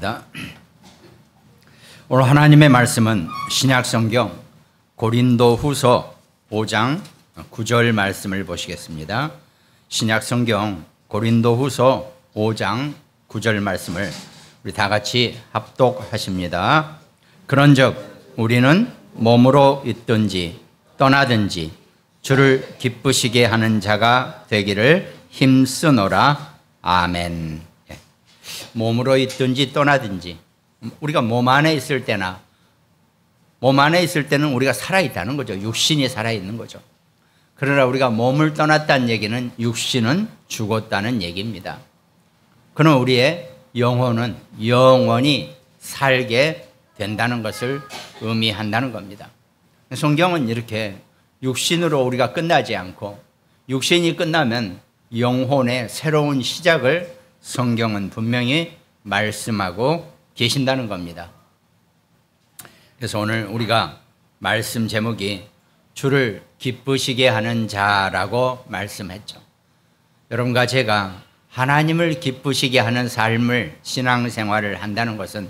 기도하겠습니다. 오늘 하나님의 말씀은 신약성경 고린도후서 5장 9절 말씀을 보시겠습니다. 신약성경 고린도후서 5장 9절 말씀을 우리 다 같이 합독하십니다. 그런즉 우리는 몸으로 있든지 떠나든지 주를 기쁘시게 하는 자가 되기를 힘쓰노라. 아멘. 몸으로 있든지 떠나든지, 우리가 몸 안에 있을 때는 우리가 살아있다는 거죠. 육신이 살아있는 거죠. 그러나 우리가 몸을 떠났다는 얘기는 육신은 죽었다는 얘기입니다. 그럼 우리의 영혼은 영원히 살게 된다는 것을 의미한다는 겁니다. 성경은 이렇게 육신으로 우리가 끝나지 않고 육신이 끝나면 영혼의 새로운 시작을 성경은 분명히 말씀하고 계신다는 겁니다. 그래서 오늘 우리가 말씀 제목이 주를 기쁘시게 하는 자라고 말씀했죠. 여러분과 제가 하나님을 기쁘시게 하는 삶을, 신앙생활을 한다는 것은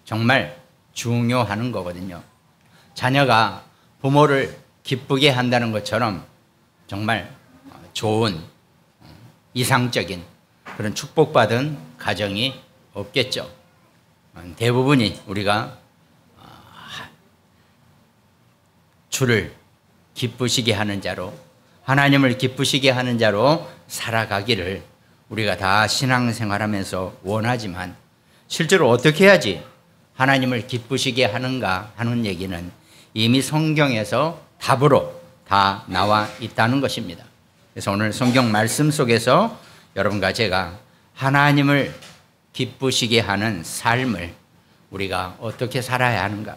정말 중요한 거거든요. 자녀가 부모를 기쁘게 한다는 것처럼 정말 좋은, 이상적인 그런 축복받은 가정이 없겠죠. 대부분이 우리가 주를 기쁘시게 하는 자로, 하나님을 기쁘시게 하는 자로 살아가기를 우리가 다 신앙생활하면서 원하지만 실제로 어떻게 해야지 하나님을 기쁘시게 하는가 하는 얘기는 이미 성경에서 답으로 다 나와 있다는 것입니다. 그래서 오늘 성경 말씀 속에서 여러분과 제가 하나님을 기쁘시게 하는 삶을 우리가 어떻게 살아야 하는가.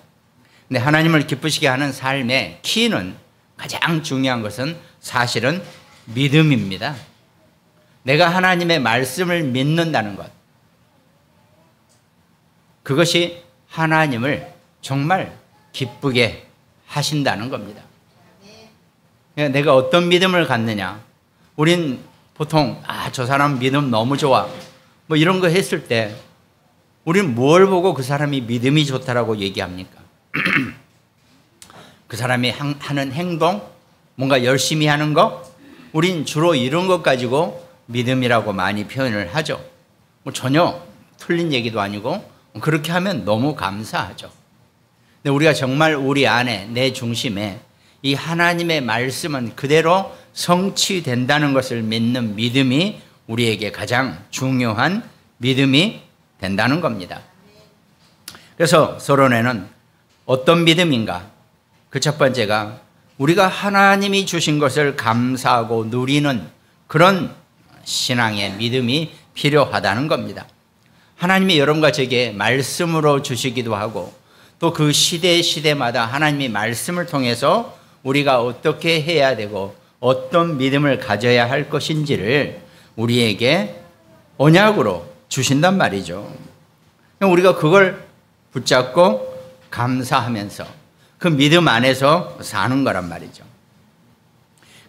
근데 하나님을 기쁘시게 하는 삶의 키는, 가장 중요한 것은 사실은 믿음입니다. 내가 하나님의 말씀을 믿는다는 것, 그것이 하나님을 정말 기쁘게 하신다는 겁니다. 내가 어떤 믿음을 갖느냐. 우린 보통 저 사람 믿음 너무 좋아 뭐 이런 거 했을 때 우린 뭘 보고 그 사람이 믿음이 좋다라고 얘기합니까? 그 사람이 하는 행동, 뭔가 열심히 하는 거, 우린 주로 이런 것 가지고 믿음이라고 많이 표현을 하죠. 뭐 전혀 틀린 얘기도 아니고 그렇게 하면 너무 감사하죠. 근데 우리가 정말 우리 안에, 내 중심에 이 하나님의 말씀은 그대로 성취된다는 것을 믿는 믿음이 우리에게 가장 중요한 믿음이 된다는 겁니다. 그래서 서론에는 어떤 믿음인가? 그 첫 번째가 우리가 하나님이 주신 것을 감사하고 누리는 그런 신앙의 믿음이 필요하다는 겁니다. 하나님이 여러분과 제게 말씀으로 주시기도 하고 또 그 시대마다 하나님이 말씀을 통해서 우리가 어떻게 해야 되고 어떤 믿음을 가져야 할 것인지를 우리에게 언약으로 주신단 말이죠. 우리가 그걸 붙잡고 감사하면서 그 믿음 안에서 사는 거란 말이죠.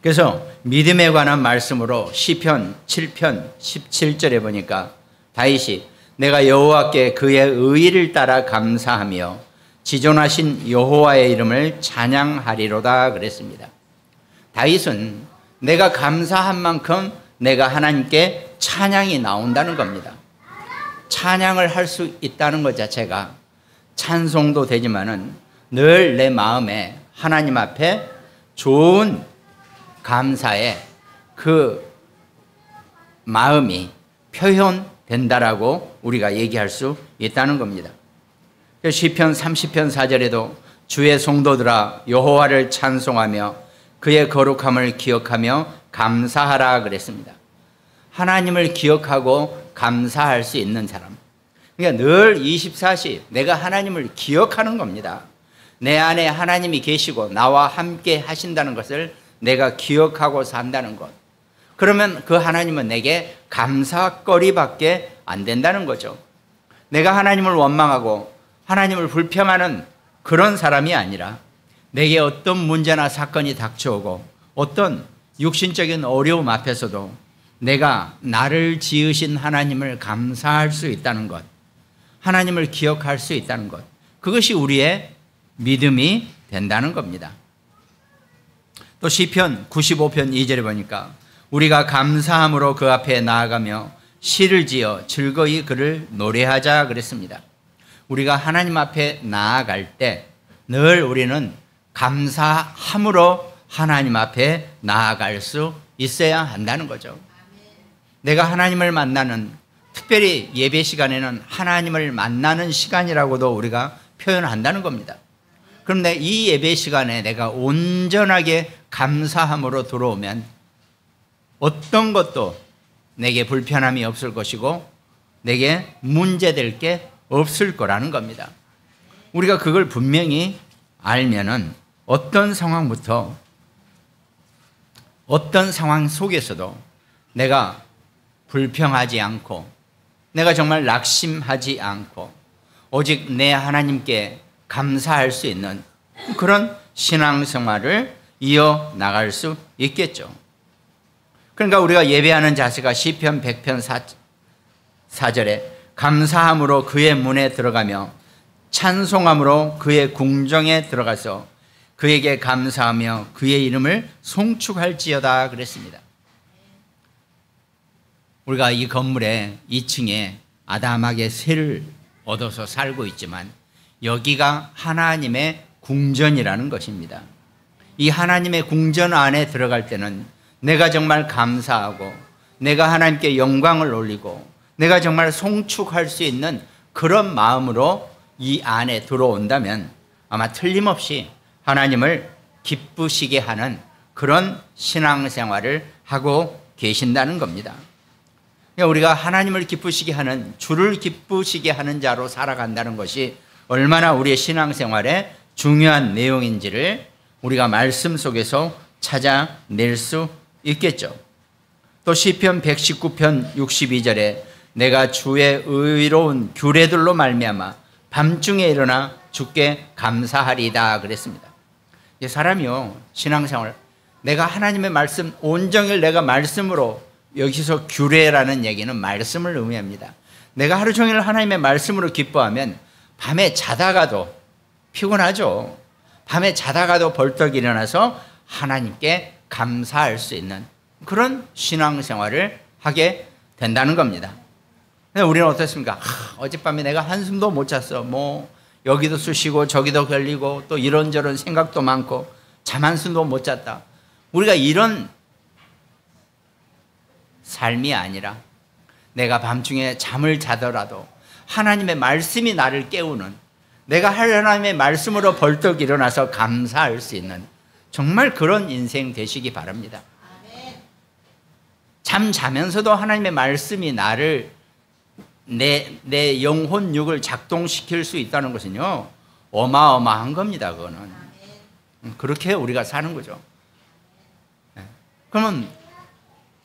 그래서 믿음에 관한 말씀으로 시편 7편 17절에 보니까 다윗이 내가 여호와께 그의 의의를 따라 감사하며 지존하신 여호와의 이름을 찬양하리로다 그랬습니다. 다윗은 내가 감사한 만큼 내가 하나님께 찬양이 나온다는 겁니다. 찬양을 할 수 있다는 것 자체가 찬송도 되지만은 늘 내 마음에 하나님 앞에 좋은 감사의 그 마음이 표현된다라고 우리가 얘기할 수 있다는 겁니다. 시편 30편 4절에도 주의 성도들아 여호와를 찬송하며 그의 거룩함을 기억하며 감사하라 그랬습니다. 하나님을 기억하고 감사할 수 있는 사람, 그러니까 늘 24시 내가 하나님을 기억하는 겁니다. 내 안에 하나님이 계시고 나와 함께 하신다는 것을 내가 기억하고 산다는 것, 그러면 그 하나님은 내게 감사거리밖에 안 된다는 거죠. 내가 하나님을 원망하고 하나님을 불평하는 그런 사람이 아니라 내게 어떤 문제나 사건이 닥쳐오고 어떤 육신적인 어려움 앞에서도 내가 나를 지으신 하나님을 감사할 수 있다는 것, 하나님을 기억할 수 있다는 것, 그것이 우리의 믿음이 된다는 겁니다. 또 시편 95편 2절에 보니까 우리가 감사함으로 그 앞에 나아가며 시를 지어 즐거이 그를 노래하자 그랬습니다. 우리가 하나님 앞에 나아갈 때 늘 우리는 감사함으로 하나님 앞에 나아갈 수 있어야 한다는 거죠. 내가 하나님을 만나는, 특별히 예배 시간에는 하나님을 만나는 시간이라고도 우리가 표현한다는 겁니다. 그런데 이 예배 시간에 내가 온전하게 감사함으로 들어오면 어떤 것도 내게 불편함이 없을 것이고 내게 문제될 게 없을 거라는 겁니다. 우리가 그걸 분명히 알면은 어떤 상황부터, 어떤 상황 속에서도 내가 불평하지 않고, 내가 정말 낙심하지 않고 오직 내 하나님께 감사할 수 있는 그런 신앙생활을 이어나갈 수 있겠죠. 그러니까 우리가 예배하는 자세가 시편 100편 4절에 감사함으로 그의 문에 들어가며 찬송함으로 그의 궁정에 들어가서 그에게 감사하며 그의 이름을 송축할지어다 그랬습니다. 우리가 이 건물에 2층에 아담하게 세를 얻어서 살고 있지만 여기가 하나님의 궁전이라는 것입니다. 이 하나님의 궁전 안에 들어갈 때는 내가 정말 감사하고 내가 하나님께 영광을 올리고 내가 정말 송축할 수 있는 그런 마음으로 이 안에 들어온다면 아마 틀림없이 하나님을 기쁘시게 하는 그런 신앙생활을 하고 계신다는 겁니다. 우리가 하나님을 기쁘시게 하는, 주를 기쁘시게 하는 자로 살아간다는 것이 얼마나 우리의 신앙생활에 중요한 내용인지를 우리가 말씀 속에서 찾아낼 수 있겠죠. 또 시편 119편 62절에 내가 주의 의로운 규례들로 말미암아 밤중에 일어나 주께 감사하리다 그랬습니다. 사람이요, 신앙생활, 내가 하나님의 말씀, 온종일 내가 말씀으로, 여기서 규례라는 얘기는 말씀을 의미합니다. 내가 하루 종일 하나님의 말씀으로 기뻐하면 밤에 자다가도 피곤하죠. 밤에 자다가도 벌떡 일어나서 하나님께 감사할 수 있는 그런 신앙생활을 하게 된다는 겁니다. 근데 우리는 어떻습니까? 어젯밤에 내가 한숨도 못 잤어. 여기도 쑤시고 저기도 걸리고 또 이런저런 생각도 많고 잠 한숨도 못 잤다. 우리가 이런 삶이 아니라 내가 밤중에 잠을 자더라도 하나님의 말씀이 나를 깨우는, 내가 하나님의 말씀으로 벌떡 일어나서 감사할 수 있는 정말 그런 인생 되시기 바랍니다. 잠 자면서도 하나님의 말씀이 나를, 내 영혼육을 작동시킬 수 있다는 것은요 어마어마한 겁니다. 그거는 그렇게 우리가 사는 거죠. 그러면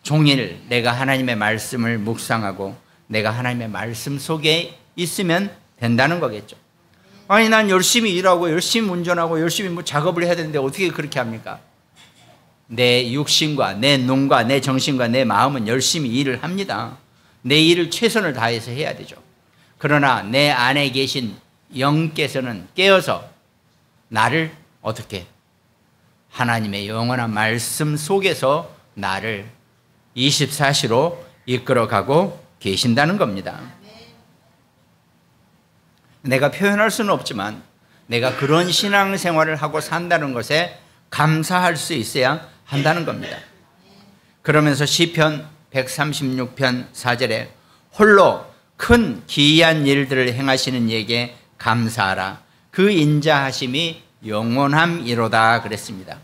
종일 내가 하나님의 말씀을 묵상하고 내가 하나님의 말씀 속에 있으면 된다는 거겠죠. 아니 난 열심히 일하고 열심히 운전하고 열심히 작업을 해야 되는데 어떻게 그렇게 합니까? 내 육신과 내 눈과 내 정신과 내 마음은 열심히 일을 합니다. 내 일을 최선을 다해서 해야 되죠. 그러나 내 안에 계신 영께서는 깨어서 나를 어떻게, 하나님의 영원한 말씀 속에서 나를 24시로 이끌어가고 계신다는 겁니다. 내가 표현할 수는 없지만 내가 그런 신앙생활을 하고 산다는 것에 감사할 수 있어야 한다는 겁니다. 그러면서 시편 136편 4절에 홀로 큰 기이한 일들을 행하시는 이에게 감사하라. 그 인자하심이 영원함이로다 그랬습니다.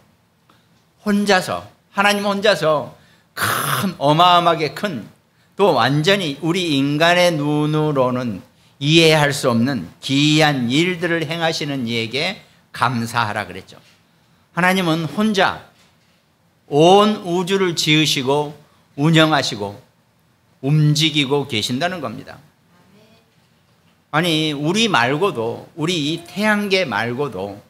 혼자서, 하나님 혼자서 큰, 어마어마하게 큰, 또 완전히 우리 인간의 눈으로는 이해할 수 없는 기이한 일들을 행하시는 이에게 감사하라 그랬죠. 하나님은 혼자 온 우주를 지으시고 운영하시고 움직이고 계신다는 겁니다. 아니 우리 말고도, 우리 이 태양계 말고도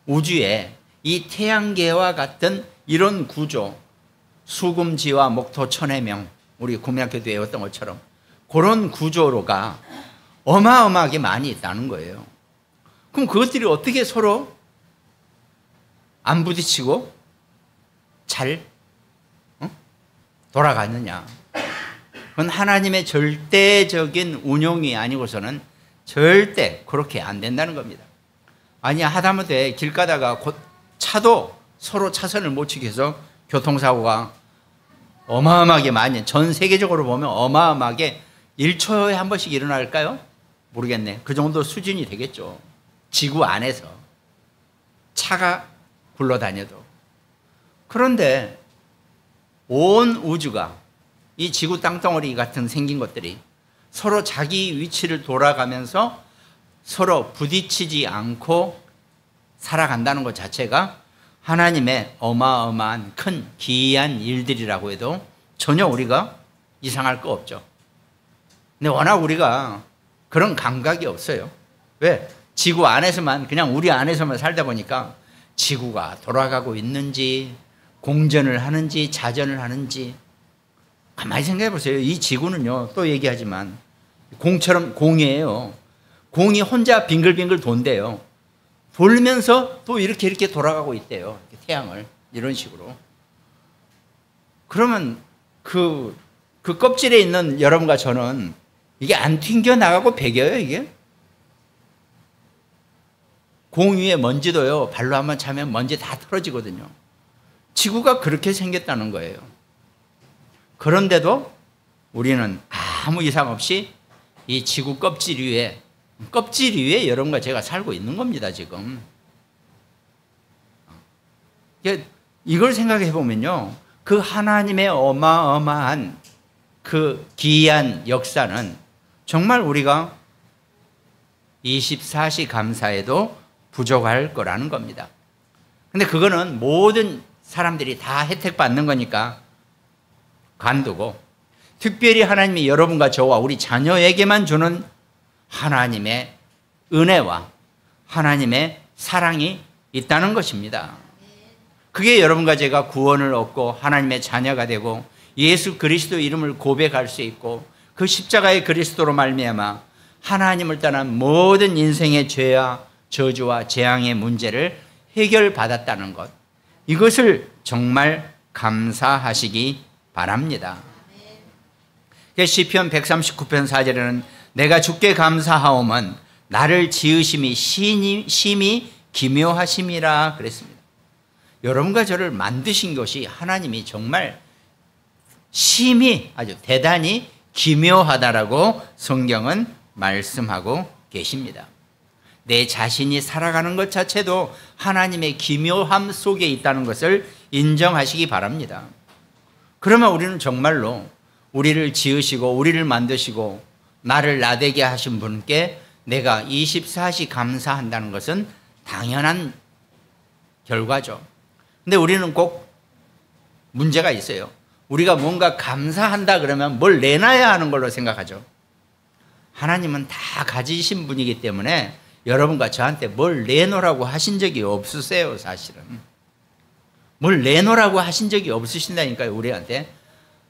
우주에 이 태양계와 같은 이런 구조, 수금지와 목토 천해명, 우리 국민학교 때 외웠던 것처럼 그런 구조로가 어마어마하게 많이 있다는 거예요. 그럼 그것들이 어떻게 서로 안 부딪히고 잘 돌아가느냐? 그건 하나님의 절대적인 운용이 아니고서는 절대 그렇게 안 된다는 겁니다. 아니, 하다못해 길 가다가 차도 서로 차선을 못 지켜서 교통사고가 어마어마하게 많이, 전 세계적으로 보면 어마어마하게 1초에 한 번씩 일어날까요? 모르겠네. 그 정도 수준이 되겠죠. 지구 안에서 차가 굴러다녀도. 그런데 온 우주가 이 지구 땅덩어리 같은 생긴 것들이 서로 자기 위치를 돌아가면서 서로 부딪히지 않고 살아간다는 것 자체가 하나님의 어마어마한 큰 기이한 일들이라고 해도 전혀 우리가 이상할 거 없죠. 근데 워낙 우리가 그런 감각이 없어요. 왜? 지구 안에서만, 그냥 우리 안에서만 살다 보니까 지구가 돌아가고 있는지, 공전을 하는지, 자전을 하는지. 가만히 생각해 보세요. 이 지구는요, 또 얘기하지만 공처럼 공이에요. 공이 혼자 빙글빙글 돈대요. 돌면서 또 이렇게 돌아가고 있대요. 태양을 이런 식으로. 그러면 그 껍질에 있는 여러분과 저는 이게 안 튕겨 나가고 배겨요, 이게? 공 위에 먼지도요, 발로 한번 차면 먼지 다 털어지거든요. 지구가 그렇게 생겼다는 거예요. 그런데도 우리는 아무 이상 없이 이 지구 껍질 위에 여러분과 제가 살고 있는 겁니다, 지금. 이걸 생각해 보면요, 그 하나님의 어마어마한 그 기이한 역사는 정말 우리가 24시 감사에도 부족할 거라는 겁니다. 근데 그거는 모든 사람들이 다 혜택 받는 거니까 관두고, 특별히 하나님이 여러분과 저와 우리 자녀에게만 주는 하나님의 은혜와 하나님의 사랑이 있다는 것입니다. 그게 여러분과 제가 구원을 얻고 하나님의 자녀가 되고 예수 그리스도 이름을 고백할 수 있고 그 십자가의 그리스도로 말미암아 하나님을 떠난 모든 인생의 죄와 저주와 재앙의 문제를 해결받았다는 것, 이것을 정말 감사하시기 바랍니다. 시편 139편 4절에는 내가 주께 감사하오면 나를 지으심이 심히 기묘하심이라 그랬습니다. 여러분과 저를 만드신 것이 하나님이 정말 심히 아주 대단히 기묘하다라고 성경은 말씀하고 계십니다. 내 자신이 살아가는 것 자체도 하나님의 기묘함 속에 있다는 것을 인정하시기 바랍니다. 그러면 우리는 정말로 우리를 지으시고 우리를 만드시고 나를 나되게 하신 분께 내가 24시 감사한다는 것은 당연한 결과죠. 근데 우리는 꼭 문제가 있어요. 우리가 뭔가 감사한다 그러면 뭘 내놔야 하는 걸로 생각하죠. 하나님은 다 가지신 분이기 때문에 여러분과 저한테 뭘 내놓으라고 하신 적이 없으세요, 사실은. 뭘 내놓으라고 하신 적이 없으신다니까요, 우리한테.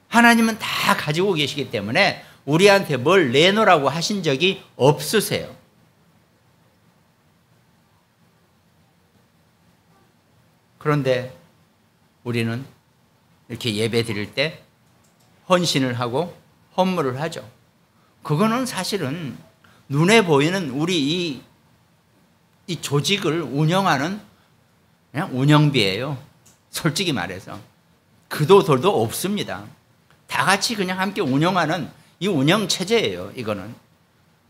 하나님은 다 가지고 계시기 때문에 우리한테 뭘 내놓으라고 하신 적이 없으세요. 그런데 우리는 이렇게 예배 드릴 때 헌신을 하고 헌물을 하죠. 그거는 사실은 눈에 보이는 우리 이 조직을 운영하는 그냥 운영비예요. 솔직히 말해서. 그도 돌도 없습니다. 다 같이 그냥 함께 운영하는 이 운영체제예요, 이거는.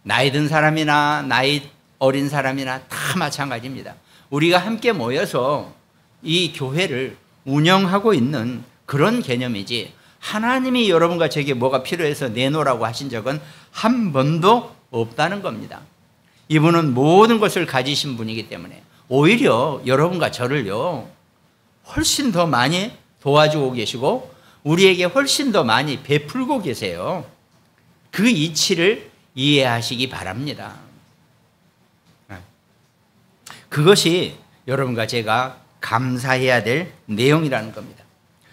나이 든 사람이나 나이 어린 사람이나 다 마찬가지입니다. 우리가 함께 모여서 이 교회를 운영하고 있는 그런 개념이지, 하나님이 여러분과 제게 뭐가 필요해서 내놓으라고 하신 적은 한 번도 없다는 겁니다. 이분은 모든 것을 가지신 분이기 때문에 오히려 여러분과 저를요 훨씬 더 많이 도와주고 계시고 우리에게 훨씬 더 많이 베풀고 계세요. 그 이치를 이해하시기 바랍니다. 그것이 여러분과 제가 감사해야 될 내용이라는 겁니다.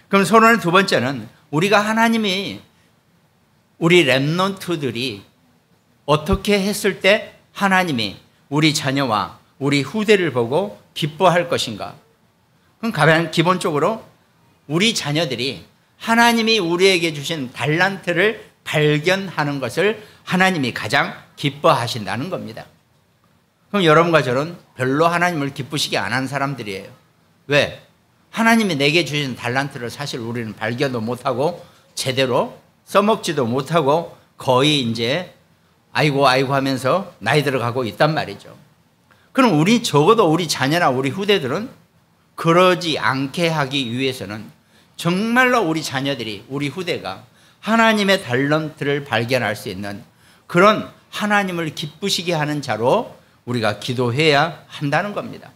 그럼 서론의 두 번째는 우리가 하나님이 우리 렘넌트들이 어떻게 했을 때 하나님이 우리 자녀와 우리 후대를 보고 기뻐할 것인가? 그럼 가장 기본적으로 우리 자녀들이 하나님이 우리에게 주신 달란트를 발견하는 것을 하나님이 가장 기뻐하신다는 겁니다. 그럼 여러분과 저는 별로 하나님을 기쁘시게 안 한 사람들이에요. 왜? 하나님이 내게 주신 달란트를 사실 우리는 발견도 못하고 제대로 써먹지도 못하고 거의 이제 아이고 하면서 나이 들어가고 있단 말이죠. 그럼 우리 적어도 우리 자녀나 우리 후대들은 그러지 않게 하기 위해서는 정말로 우리 자녀들이 우리 후대가 하나님의 달란트를 발견할 수 있는 그런 하나님을 기쁘시게 하는 자로 우리가 기도해야 한다는 겁니다.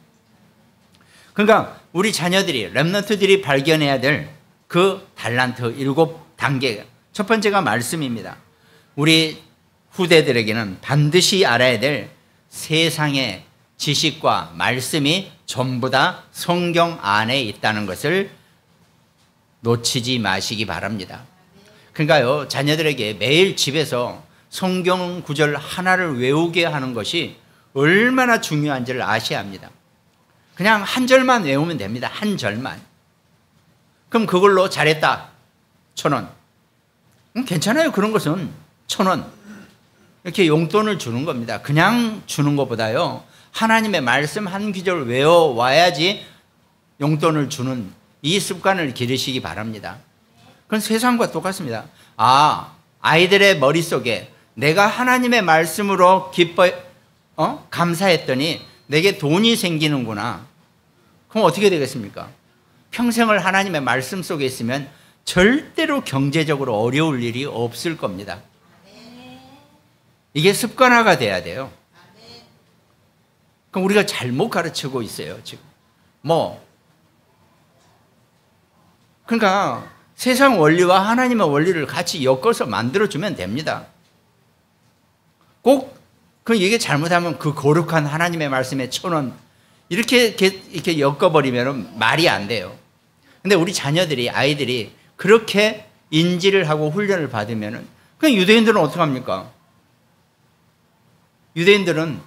그러니까 우리 자녀들이 렘넌트들이 발견해야 될 그 달란트 7단계 첫 번째가 말씀입니다. 우리 후대들에게는 반드시 알아야 될 세상의 지식과 말씀이 전부 다 성경 안에 있다는 것을 놓치지 마시기 바랍니다. 그러니까요, 자녀들에게 매일 집에서 성경 구절 하나를 외우게 하는 것이 얼마나 중요한지를 아셔야 합니다. 그냥 한 절만 외우면 됩니다. 한 절만. 그럼 그걸로 잘했다. 1,000원. 괜찮아요. 그런 것은 1,000원. 이렇게 용돈을 주는 겁니다. 그냥 주는 것보다요, 하나님의 말씀 한 구절 외워와야지 용돈을 주는 이 습관을 기르시기 바랍니다. 그건 세상과 똑같습니다. 아이들의 머릿속에 내가 하나님의 말씀으로 감사했더니 내게 돈이 생기는구나. 그럼 어떻게 되겠습니까? 평생을 하나님의 말씀 속에 있으면 절대로 경제적으로 어려울 일이 없을 겁니다. 이게 습관화가 돼야 돼요. 그럼 우리가 잘못 가르치고 있어요, 지금. 그러니까 세상 원리와 하나님의 원리를 같이 엮어서 만들어주면 됩니다. 꼭, 이게 잘못하면 그 거룩한 하나님의 말씀에 1,000원, 이렇게 엮어버리면 말이 안 돼요. 근데 우리 자녀들이, 아이들이 그렇게 인지를 하고 훈련을 받으면은, 그냥 유대인들은 어떻게 합니까? 유대인들은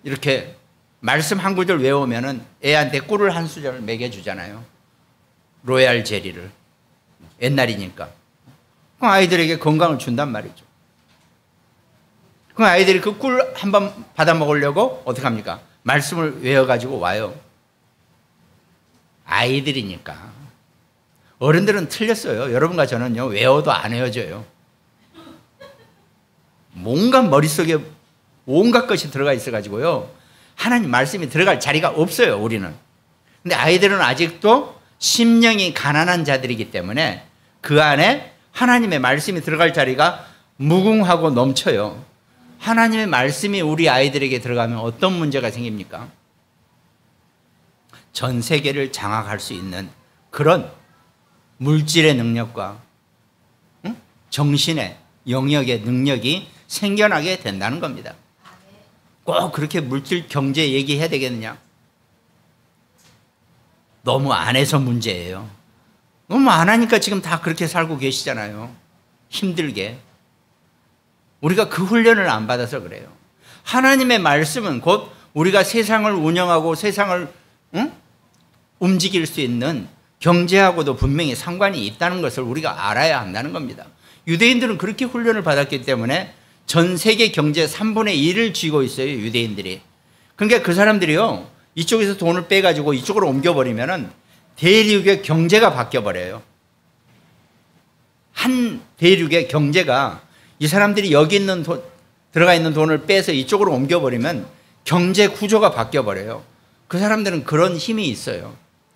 이렇게 말씀 한 구절 외우면은 애한테 꿀을 한 수저를 먹여주잖아요. 로얄 제리를. 옛날이니까. 그럼 아이들에게 건강을 준단 말이죠. 그럼 아이들이 그 꿀 한 번 받아 먹으려고 어떻게 합니까? 말씀을 외워가지고 와요. 아이들이니까. 어른들은 틀렸어요. 여러분과 저는요, 외워도 안 외워져요. 뭔가 머릿속에 온갖 것이 들어가 있어가지고요, 하나님 말씀이 들어갈 자리가 없어요, 우리는. 근데 아이들은 아직도 심령이 가난한 자들이기 때문에 그 안에 하나님의 말씀이 들어갈 자리가 무궁하고 넘쳐요. 하나님의 말씀이 우리 아이들에게 들어가면 어떤 문제가 생깁니까? 전 세계를 장악할 수 있는 그런 물질의 능력과 정신의 영역의 능력이 생겨나게 된다는 겁니다. 꼭 그렇게 물질 경제 얘기해야 되겠느냐? 너무 안 해서 문제예요. 너무 안 하니까 지금 다 그렇게 살고 계시잖아요. 힘들게. 우리가 그 훈련을 안 받아서 그래요. 하나님의 말씀은 곧 우리가 세상을 운영하고 세상을 움직일 수 있는 경제하고도 분명히 상관이 있다는 것을 우리가 알아야 한다는 겁니다. 유대인들은 그렇게 훈련을 받았기 때문에 전 세계 경제 3분의 1을 쥐고 있어요, 유대인들이. 그러니까 그 사람들이요, 이쪽에서 돈을 빼가지고 이쪽으로 옮겨버리면은 대륙의 경제가 바뀌어버려요. 한 대륙의 경제가 이 사람들이 여기 있는 들어가 있는 돈을 빼서 이쪽으로 옮겨버리면 경제 구조가 바뀌어버려요. 그 사람들은 그런 힘이 있어요.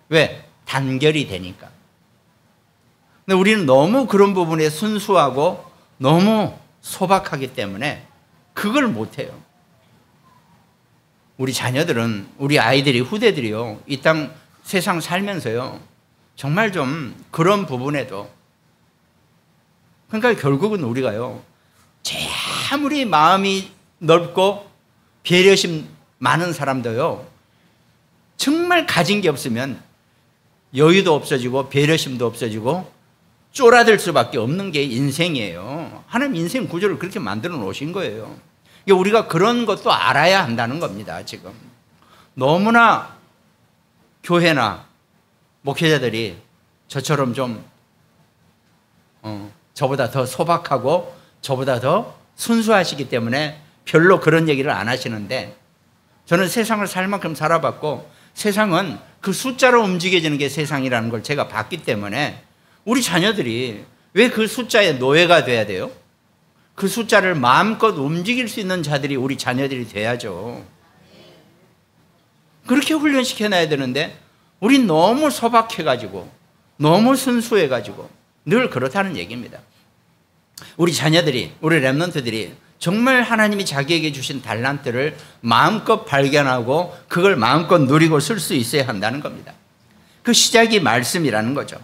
왜? 단결이 되니까. 근데 우리는 너무 그런 부분에 순수하고 너무 소박하기 때문에 그걸 못해요. 우리 자녀들은, 우리 아이들이, 후대들이요, 이 땅 세상 살면서요, 정말 좀 그런 부분에도, 그러니까 결국은 우리가요, 아무리 마음이 넓고 배려심 많은 사람도요, 정말 가진 게 없으면 여유도 없어지고 배려심도 없어지고 쫄아들 수밖에 없는 게 인생이에요. 하나님 인생 구조를 그렇게 만들어 놓으신 거예요. 우리가 그런 것도 알아야 한다는 겁니다. 지금 너무나 교회나 목회자들이 저처럼 좀 저보다 더 소박하고 저보다 더 순수하시기 때문에 별로 그런 얘기를 안 하시는데, 저는 세상을 살 만큼 살아봤고 세상은 그 숫자로 움직여지는 게 세상이라는 걸 제가 봤기 때문에 우리 자녀들이 왜 그 숫자의 노예가 돼야 돼요? 그 숫자를 마음껏 움직일 수 있는 자들이 우리 자녀들이 돼야죠. 그렇게 훈련시켜놔야 되는데 우린 너무 소박해가지고 너무 순수해가지고 늘 그렇다는 얘기입니다. 우리 자녀들이, 우리 렘넌트들이 정말 하나님이 자기에게 주신 달란트를 마음껏 발견하고 그걸 마음껏 누리고 쓸 수 있어야 한다는 겁니다. 그 시작이 말씀이라는 거죠.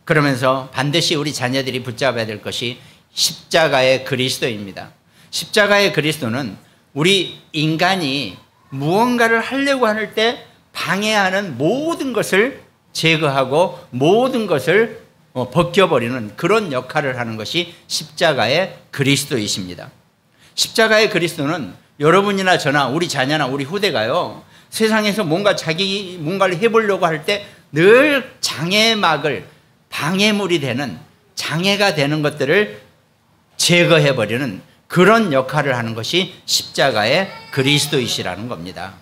그러면서 반드시 우리 자녀들이 붙잡아야 될 것이 십자가의 그리스도입니다. 십자가의 그리스도는 우리 인간이 무언가를 하려고 할 때 방해하는 모든 것을 제거하고 모든 것을 벗겨버리는 그런 역할을 하는 것이 십자가의 그리스도이십니다. 십자가의 그리스도는 여러분이나 저나 우리 자녀나 우리 후대가요, 세상에서 뭔가를 해보려고 할 때 늘 장애막을, 방해물이 되는, 장애가 되는 것들을 제거해버리는 그런 역할을 하는 것이 십자가의 그리스도이시라는 겁니다.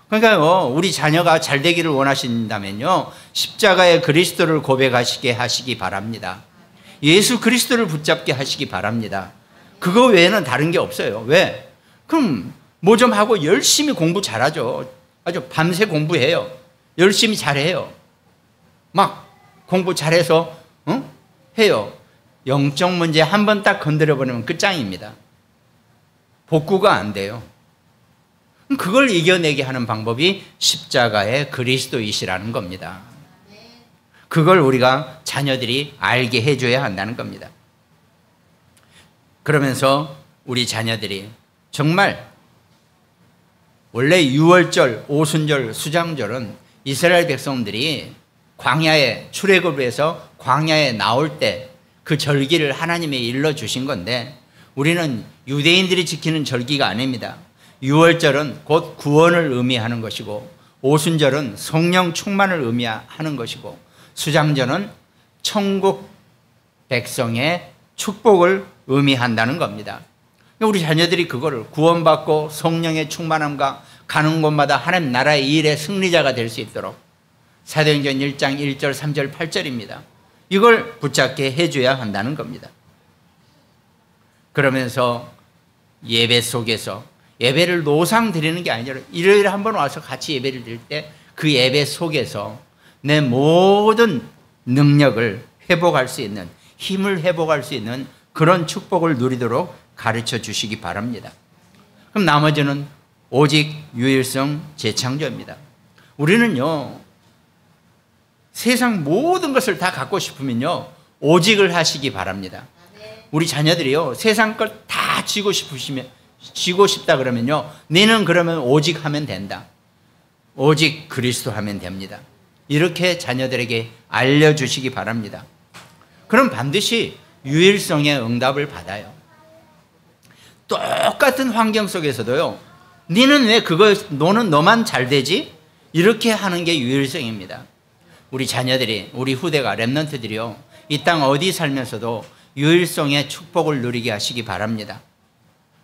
그러니까요, 우리 자녀가 잘 되기를 원하신다면요, 십자가의 그리스도를 고백하시게 하시기 바랍니다. 예수 그리스도를 붙잡게 하시기 바랍니다. 그거 외에는 다른 게 없어요. 왜? 그럼 뭐 좀 하고 열심히 공부 잘하죠. 아주 밤새 공부해요. 열심히 잘해요. 막 공부 잘해서 해요. 영적 문제 한 번 딱 건드려버리면 끝장입니다. 복구가 안 돼요. 그걸 이겨내게 하는 방법이 십자가의 그리스도이시라는 겁니다. 그걸 우리가 자녀들이 알게 해줘야 한다는 겁니다. 그러면서 우리 자녀들이 정말, 원래 유월절, 오순절, 수장절은 이스라엘 백성들이 광야에, 출애굽에서 광야에 나올 때 그 절기를 하나님이 일러주신 건데, 우리는 유대인들이 지키는 절기가 아닙니다. 유월절은 곧 구원을 의미하는 것이고, 오순절은 성령 충만을 의미하는 것이고, 수장절은 천국 백성의 축복을 의미한다는 겁니다. 우리 자녀들이 그거를 구원받고 성령의 충만함과 가는 곳마다 하나님 나라의 일의 승리자가 될 수 있도록, 사도행전 1장 1절 3절 8절입니다. 이걸 붙잡게 해줘야 한다는 겁니다. 그러면서 예배 속에서, 예배를 노상 드리는 게 아니라 일요일에 한번 와서 같이 예배를 드릴 때 그 예배 속에서 내 모든 능력을 회복할 수 있는, 힘을 회복할 수 있는 그런 축복을 누리도록 가르쳐 주시기 바랍니다. 그럼 나머지는 오직 유일성 재창조입니다. 우리는요, 세상 모든 것을 다 갖고 싶으면요, 오직을 하시기 바랍니다. 우리 자녀들이요, 세상 걸 다 쥐고 싶다 그러면요, 너는 그러면 오직 하면 된다. 오직 그리스도 하면 됩니다. 이렇게 자녀들에게 알려주시기 바랍니다. 그럼 반드시 유일성의 응답을 받아요. 똑같은 환경 속에서도요, 너는 왜 너는 너만 잘 되지? 이렇게 하는 게 유일성입니다. 우리 자녀들이, 우리 후대가, 렘넌트들이요, 이 땅 어디 살면서도 유일성의 축복을 누리게 하시기 바랍니다.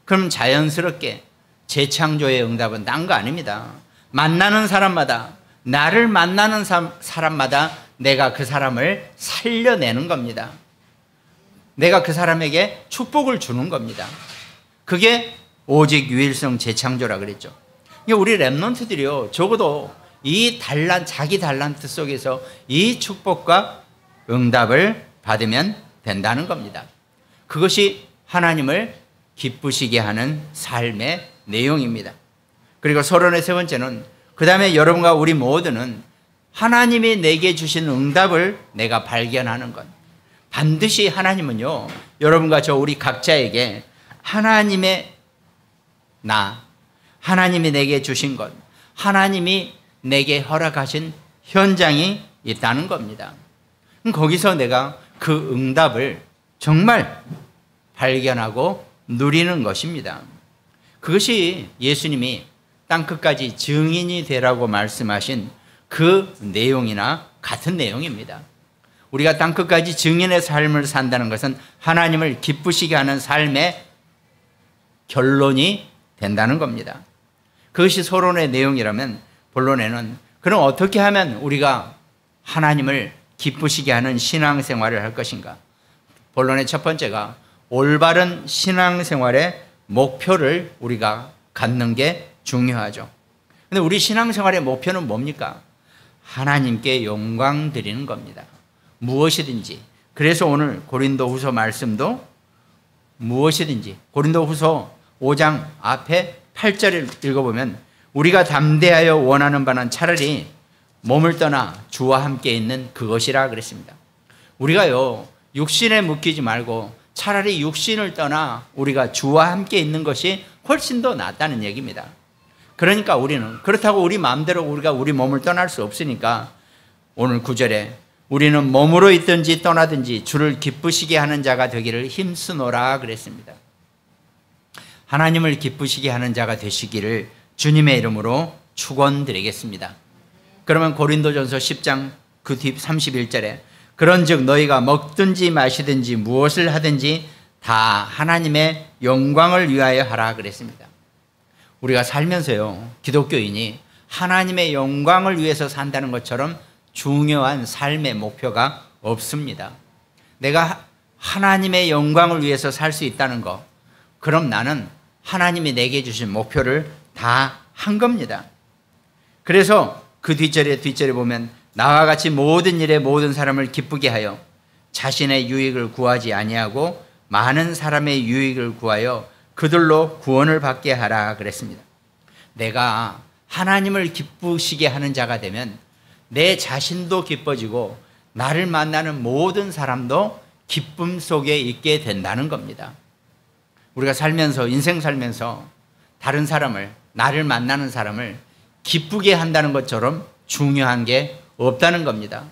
그럼 자연스럽게 재창조의 응답은 딴 거 아닙니다. 만나는 사람마다, 나를 만나는 사람마다 내가 그 사람을 살려내는 겁니다. 내가 그 사람에게 축복을 주는 겁니다. 그게 오직 유일성 재창조라 그랬죠. 우리 렘넌트들이요, 적어도 이 자기 달란트 속에서 이 축복과 응답을 받으면 된다는 겁니다. 그것이 하나님을 기쁘시게 하는 삶의 내용입니다. 그리고 33번째는, 그 다음에 여러분과 우리 모두는 하나님이 내게 주신 응답을 내가 발견하는 것. 반드시 하나님은요, 여러분과 저 우리 각자에게 하나님의 하나님이 내게 주신 것, 하나님이 내게 허락하신 현장이 있다는 겁니다. 거기서 내가 그 응답을 정말 발견하고 누리는 것입니다. 그것이 예수님이 땅끝까지 증인이 되라고 말씀하신 그 내용이나 같은 내용입니다. 우리가 땅끝까지 증인의 삶을 산다는 것은 하나님을 기쁘시게 하는 삶의 결론이 된다는 겁니다. 그것이 서론의 내용이라면 본론에는 그럼 어떻게 하면 우리가 하나님을 기쁘시게 하는 신앙생활을 할 것인가? 본론의 첫 번째가 올바른 신앙생활의 목표를 우리가 갖는 게 중요하죠. 근데 우리 신앙생활의 목표는 뭡니까? 하나님께 영광 드리는 겁니다. 무엇이든지. 그래서 오늘 고린도후서 말씀도 무엇이든지 고린도후서 5장 앞에 8절을 읽어보면 우리가 담대하여 원하는 바는 차라리 몸을 떠나 주와 함께 있는 그것이라 그랬습니다. 우리가요 육신에 묶이지 말고 차라리 육신을 떠나 우리가 주와 함께 있는 것이 훨씬 더 낫다는 얘기입니다. 그러니까 우리는 그렇다고 우리 마음대로 우리가 우리 몸을 떠날 수 없으니까 오늘 9절에 우리는 몸으로 있든지 떠나든지 주를 기쁘시게 하는 자가 되기를 힘쓰노라 그랬습니다. 하나님을 기쁘시게 하는 자가 되시기를 주님의 이름으로 축원드리겠습니다. 그러면 고린도전서 10장 그 뒤 31절에 그런즉 너희가 먹든지 마시든지 무엇을 하든지 다 하나님의 영광을 위하여 하라 그랬습니다. 우리가 살면서요 기독교인이 하나님의 영광을 위해서 산다는 것처럼 중요한 삶의 목표가 없습니다. 내가 하나님의 영광을 위해서 살 수 있다는 것, 그럼 나는 하나님이 내게 주신 목표를 다 한 겁니다. 그래서 그 뒷절에 보면 나와 같이 모든 일에 모든 사람을 기쁘게 하여 자신의 유익을 구하지 아니하고 많은 사람의 유익을 구하여 그들로 구원을 받게 하라 그랬습니다. 내가 하나님을 기쁘시게 하는 자가 되면 내 자신도 기뻐지고 나를 만나는 모든 사람도 기쁨 속에 있게 된다는 겁니다. 우리가 살면서 인생 살면서 다른 사람을 나를 만나는 사람을 기쁘게 한다는 것처럼 중요한 게 없다는 겁니다.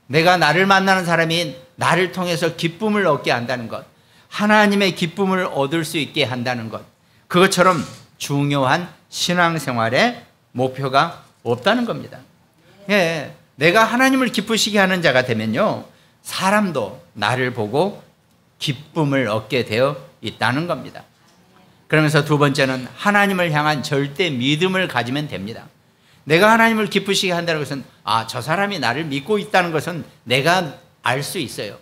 내가 나를 만나는 사람이 나를 통해서 기쁨을 얻게 한다는 것, 하나님의 기쁨을 얻을 수 있게 한다는 것, 그것처럼 중요한 신앙생활의 목표가 없다는 겁니다. 예, 내가 하나님을 기쁘시게 하는 자가 되면요 사람도 나를 보고 기쁨을 얻게 되어 있다는 겁니다. 그러면서 두 번째는 하나님을 향한 절대 믿음을 가지면 됩니다. 내가 하나님을 기쁘시게 한다는 것은 저 사람이 나를 믿고 있다는 것은 내가 알 수 있어요.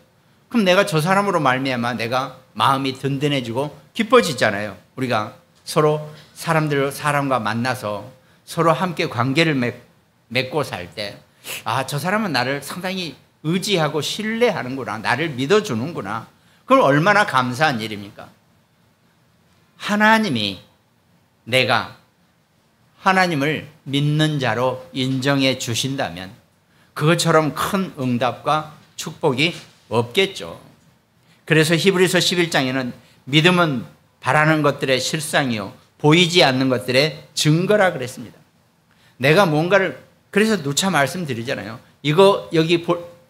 그럼 내가 저 사람으로 말미암아 내가 마음이 든든해지고 기뻐지잖아요. 우리가 서로 사람과 만나서 서로 함께 관계를 맺고 살 때 저 사람은 나를 상당히 의지하고 신뢰하는구나, 나를 믿어주는구나. 그럼 얼마나 감사한 일입니까? 하나님이 내가 하나님을 믿는 자로 인정해 주신다면 그것처럼 큰 응답과 축복이 없겠죠. 그래서 히브리서 11장에는 믿음은 바라는 것들의 실상이요 보이지 않는 것들의 증거라 그랬습니다. 내가 뭔가를, 그래서 누차 말씀드리잖아요. 이거 여기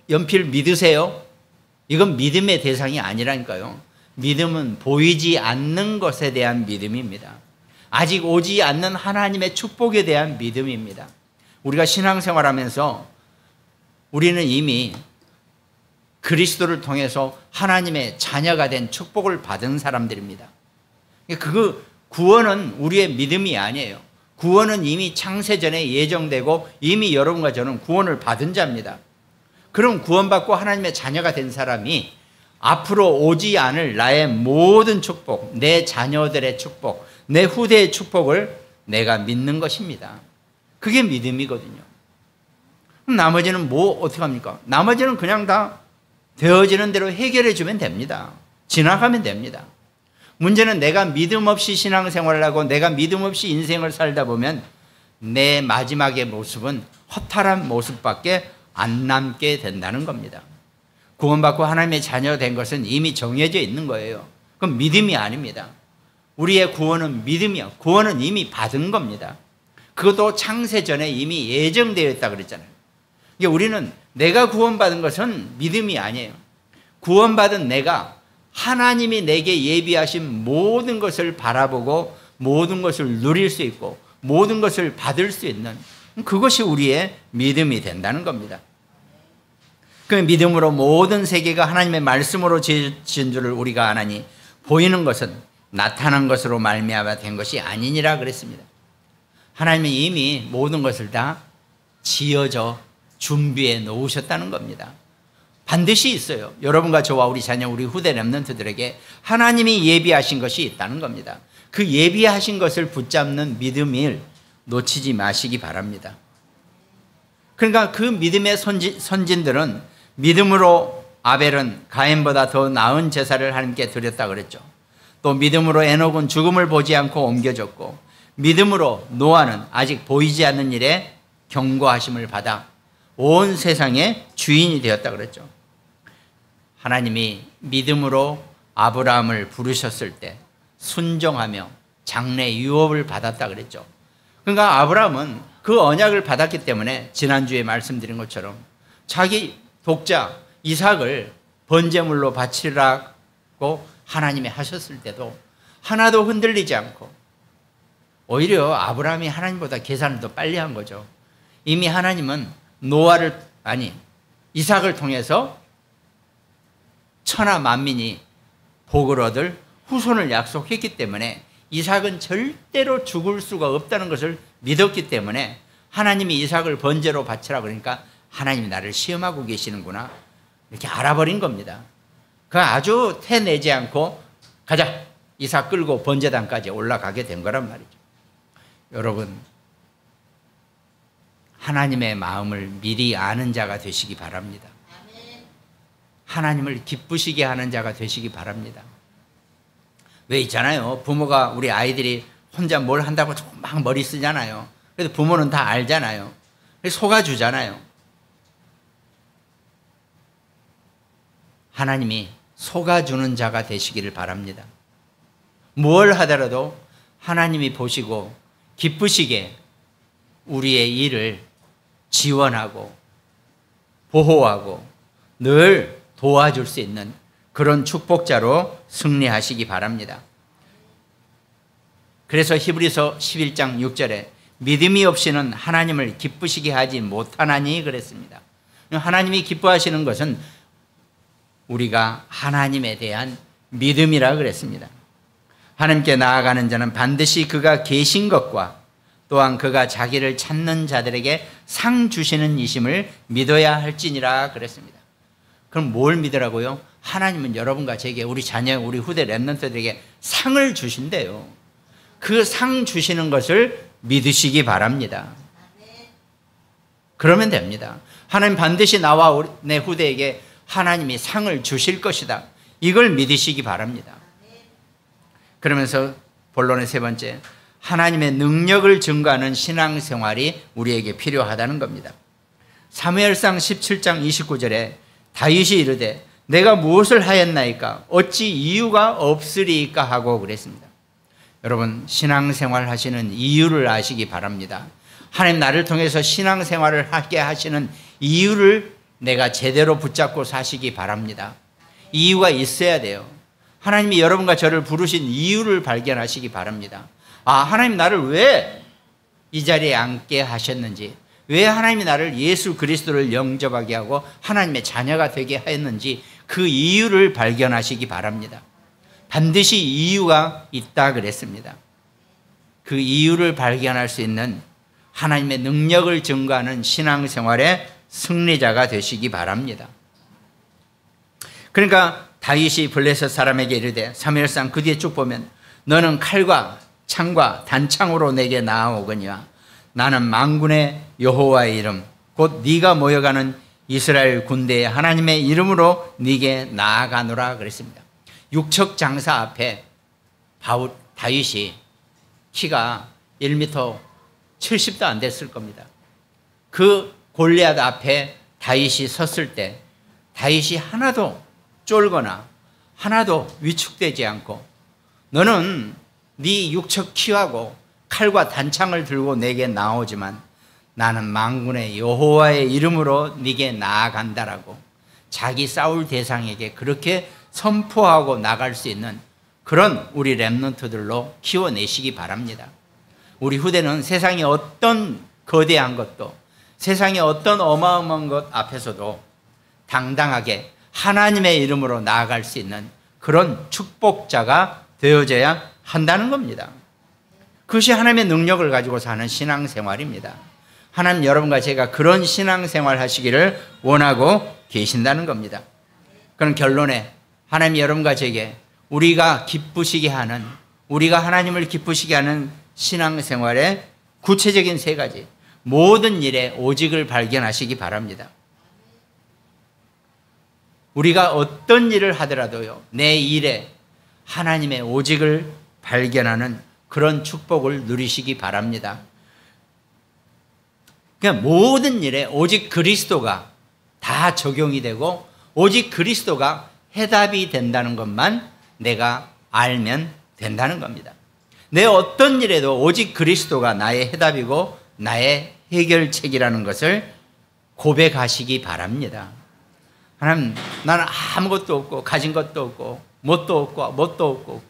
연필 믿으세요? 이건 믿음의 대상이 아니라니까요. 믿음은 보이지 않는 것에 대한 믿음입니다. 아직 오지 않는 하나님의 축복에 대한 믿음입니다. 우리가 신앙생활하면서 우리는 이미 그리스도를 통해서 하나님의 자녀가 된 축복을 받은 사람들입니다. 그 구원은 우리의 믿음이 아니에요. 구원은 이미 창세전에 예정되고 이미 여러분과 저는 구원을 받은 자입니다. 그럼 구원받고 하나님의 자녀가 된 사람이 앞으로 오지 않을 나의 모든 축복, 내 자녀들의 축복, 내 후대의 축복을 내가 믿는 것입니다. 그게 믿음이거든요. 그럼 나머지는 어떻게 합니까? 나머지는 그냥 다 되어지는 대로 해결해 주면 됩니다. 지나가면 됩니다. 문제는 내가 믿음 없이 신앙생활을 하고 내가 믿음 없이 인생을 살다 보면 내 마지막의 모습은 허탈한 모습밖에 안 남게 된다는 겁니다. 구원받고 하나님의 자녀가 된 것은 이미 정해져 있는 거예요. 그건 믿음이 아닙니다. 우리의 구원은 믿음이요. 구원은 이미 받은 겁니다. 그것도 창세전에 이미 예정되어 있다 그랬잖아요. 우리는 내가 구원받은 것은 믿음이 아니에요. 구원받은 내가 하나님이 내게 예비하신 모든 것을 바라보고 모든 것을 누릴 수 있고 모든 것을 받을 수 있는 그것이 우리의 믿음이 된다는 겁니다. 그 믿음으로 모든 세계가 하나님의 말씀으로 지은 줄을 우리가 아나니 보이는 것은 나타난 것으로 말미암아 된 것이 아니니라 그랬습니다. 하나님은 이미 모든 것을 다 지어져 준비해 놓으셨다는 겁니다. 반드시 있어요. 여러분과 저와 우리 자녀, 우리 후대 렘넌트들에게 하나님이 예비하신 것이 있다는 겁니다. 그 예비하신 것을 붙잡는 믿음을 놓치지 마시기 바랍니다. 그러니까 그 믿음의 선진들은 믿음으로 아벨은 가인보다 더 나은 제사를 하나님께 드렸다 그랬죠. 또 믿음으로 에녹은 죽음을 보지 않고 옮겨졌고 믿음으로 노아는 아직 보이지 않는 일에 경고하심을 받아 온 세상의 주인이 되었다 그랬죠. 하나님이 믿음으로 아브라함을 부르셨을 때 순종하며 장래 유업을 받았다 그랬죠. 그러니까 아브라함은 그 언약을 받았기 때문에 지난주에 말씀드린 것처럼 자기 독자 이삭을 번제물로 바치라고 하나님이 하셨을 때도 하나도 흔들리지 않고 오히려 아브라함이 하나님보다 계산을 더 빨리 한 거죠. 이미 하나님은 이삭을 통해서 천하 만민이 복을 얻을 후손을 약속했기 때문에 이삭은 절대로 죽을 수가 없다는 것을 믿었기 때문에 하나님이 이삭을 번제로 바치라 그러니까 하나님이 나를 시험하고 계시는구나 이렇게 알아버린 겁니다. 그 아주 태내지 않고 가자 이삭 끌고 번제단까지 올라가게 된 거란 말이죠. 여러분 하나님의 마음을 미리 아는 자가 되시기 바랍니다. 하나님을 기쁘시게 하는 자가 되시기 바랍니다. 왜 있잖아요. 부모가 우리 아이들이 혼자 뭘 한다고 막 머리 쓰잖아요. 그래도 부모는 다 알잖아요. 속아주잖아요. 하나님이 속아주는 자가 되시기를 바랍니다. 뭘 하더라도 하나님이 보시고 기쁘시게 우리의 일을 지원하고 보호하고 늘 도와줄 수 있는 그런 축복자로 승리하시기 바랍니다. 그래서 히브리서 11장 6절에 믿음이 없이는 하나님을 기쁘시게 하지 못하나니 그랬습니다. 하나님이 기뻐하시는 것은 우리가 하나님에 대한 믿음이라 그랬습니다. 하나님께 나아가는 자는 반드시 그가 계신 것과 또한 그가 자기를 찾는 자들에게 상 주시는 이심을 믿어야 할지니라 그랬습니다. 그럼 뭘 믿으라고요? 하나님은 여러분과 제게 우리 자녀, 우리 후대 렘넌트들에게 상을 주신대요. 그 상 주시는 것을 믿으시기 바랍니다. 그러면 됩니다. 하나님 반드시 나와 내 후대에게 하나님이 상을 주실 것이다. 이걸 믿으시기 바랍니다. 그러면서 본론의 세 번째, 하나님의 능력을 증거하는 신앙생활이 우리에게 필요하다는 겁니다. 사무엘상 17장 29절에 다윗이 이르되 내가 무엇을 하였나이까 어찌 이유가 없으리까 하고 그랬습니다. 여러분 신앙생활 하시는 이유를 아시기 바랍니다. 하나님 나를 통해서 신앙생활을 하게 하시는 이유를 내가 제대로 붙잡고 사시기 바랍니다. 이유가 있어야 돼요. 하나님이 여러분과 저를 부르신 이유를 발견하시기 바랍니다. 하나님 나를 왜 이 자리에 앉게 하셨는지, 왜 하나님이 나를 예수 그리스도를 영접하게 하고 하나님의 자녀가 되게 하였는지 그 이유를 발견하시기 바랍니다. 반드시 이유가 있다 그랬습니다. 그 이유를 발견할 수 있는 하나님의 능력을 증거하는 신앙생활의 승리자가 되시기 바랍니다. 그러니까 다윗이 블레셋 사람에게 이르되 사무엘상 그 뒤에 쭉 보면 너는 칼과 창과 단창으로 내게 나아오거니와 나는 만군의 여호와의 이름 곧 네가 모여가는 이스라엘 군대의 하나님의 이름으로 네게 나아가노라 그랬습니다. 육척 장사 앞에 다윗이 키가 1m 70도 안 됐을 겁니다. 그 골리앗 앞에 다윗이 섰을 때 다윗이 하나도 쫄거나 하나도 위축되지 않고 너는 네 육척 키하고 칼과 단창을 들고 내게 나오지만 나는 만군의 여호와의 이름으로 네게 나아간다라고 자기 싸울 대상에게 그렇게 선포하고 나갈 수 있는 그런 우리 렘넌트들로 키워내시기 바랍니다. 우리 후대는 세상의 어떤 거대한 것도, 세상의 어떤 어마어마한 것 앞에서도 당당하게 하나님의 이름으로 나아갈 수 있는 그런 축복자가 되어져야 한다는 겁니다. 그것이 하나님의 능력을 가지고 사는 신앙생활입니다. 하나님 여러분과 제가 그런 신앙생활 하시기를 원하고 계신다는 겁니다. 그런 결론에 하나님 여러분과 제게 우리가 기쁘시게 하는, 우리가 하나님을 기쁘시게 하는 신앙생활의 구체적인 세 가지, 모든 일에 오직을 발견하시기 바랍니다. 우리가 어떤 일을 하더라도요, 내 일에 하나님의 오직을 발견하는 그런 축복을 누리시기 바랍니다. 그냥 모든 일에 오직 그리스도가 다 적용이 되고 오직 그리스도가 해답이 된다는 것만 내가 알면 된다는 겁니다. 내 어떤 일에도 오직 그리스도가 나의 해답이고 나의 해결책이라는 것을 고백하시기 바랍니다. 하나님, 나는 아무것도 없고 가진 것도 없고 뭣도 없고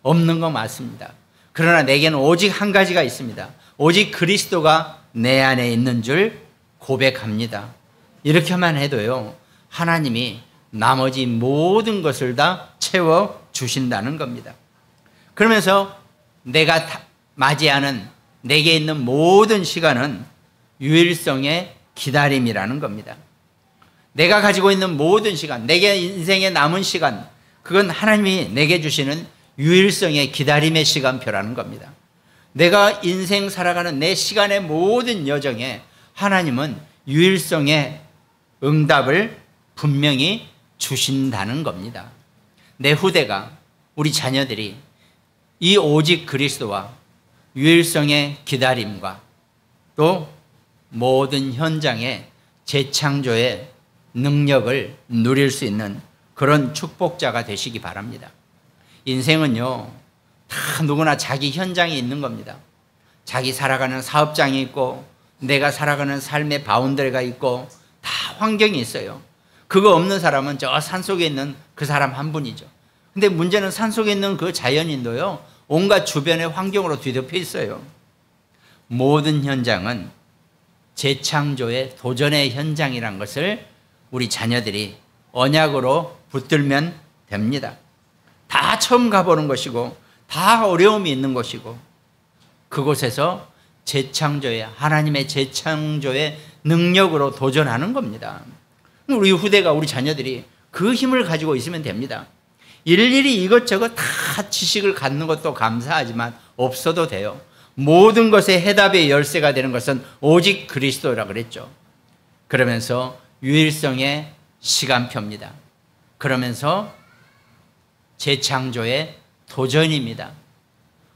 없는 거 맞습니다. 그러나 내게는 오직 한 가지가 있습니다. 오직 그리스도가 내 안에 있는 줄 고백합니다. 이렇게만 해도요, 하나님이 나머지 모든 것을 다 채워주신다는 겁니다. 그러면서 내가 맞이하는 내게 있는 모든 시간은 유일성의 기다림이라는 겁니다. 내가 가지고 있는 모든 시간, 내게 인생에 남은 시간, 그건 하나님이 내게 주시는 유일성의 기다림의 시간표라는 겁니다. 내가 인생 살아가는 내 시간의 모든 여정에 하나님은 유일성의 응답을 분명히 주신다는 겁니다. 내 후대가, 우리 자녀들이 이 오직 그리스도와 유일성의 기다림과 또 모든 현장의 재창조의 능력을 누릴 수 있는 그런 축복자가 되시기 바랍니다. 인생은요, 다 누구나 자기 현장이 있는 겁니다. 자기 살아가는 사업장이 있고 내가 살아가는 삶의 바운더리가 있고 다 환경이 있어요. 그거 없는 사람은 저 산속에 있는 그 사람 한 분이죠. 근데 문제는 산속에 있는 그 자연인도요, 온갖 주변의 환경으로 뒤덮여 있어요. 모든 현장은 재창조의 도전의 현장이란 것을 우리 자녀들이 언약으로 붙들면 됩니다. 다 처음 가보는 것이고 다 어려움이 있는 것이고 그곳에서 재창조의, 하나님의 재창조의 능력으로 도전하는 겁니다. 우리 후대가, 우리 자녀들이 그 힘을 가지고 있으면 됩니다. 일일이 이것저것 다 지식을 갖는 것도 감사하지만 없어도 돼요. 모든 것의 해답의 열쇠가 되는 것은 오직 그리스도라 그랬죠. 그러면서 유일성의 시간표입니다. 그러면서 재창조의 도전입니다.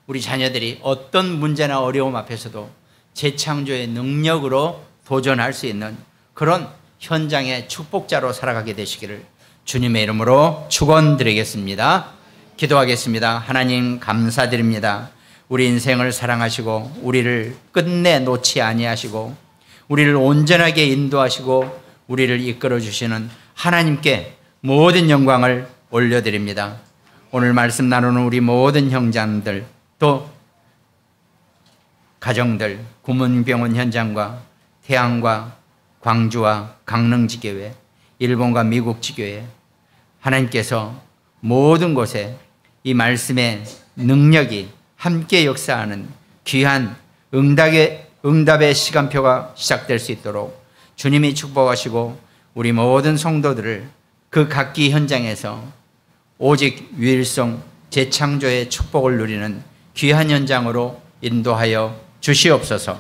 우리 자녀들이 어떤 문제나 어려움 앞에서도 재창조의 능력으로 도전할 수 있는 그런 현장의 축복자로 살아가게 되시기를 주님의 이름으로 축원드리겠습니다. 기도하겠습니다. 하나님 감사드립니다. 우리 인생을 사랑하시고 우리를 끝내 놓지 아니하시고 우리를 온전하게 인도하시고 우리를 이끌어 주시는 하나님께 모든 영광을 올려드립니다. 오늘 말씀 나누는 우리 모든 형제들, 또 가정들, 구문병원 현장과 태안과 광주와 강릉지교회, 일본과 미국 지교회, 하나님께서 모든 곳에 이 말씀의 능력이 함께 역사하는 귀한 응답의 시간표가 시작될 수 있도록 주님이 축복하시고 우리 모든 성도들을 그 각기 현장에서 오직 유일성 재창조의 축복을 누리는 귀한 현장으로 인도하여 주시옵소서.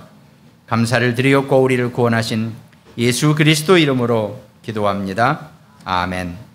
감사를 드리옵고 우리를 구원하신 예수 그리스도 이름으로 기도합니다. 아멘.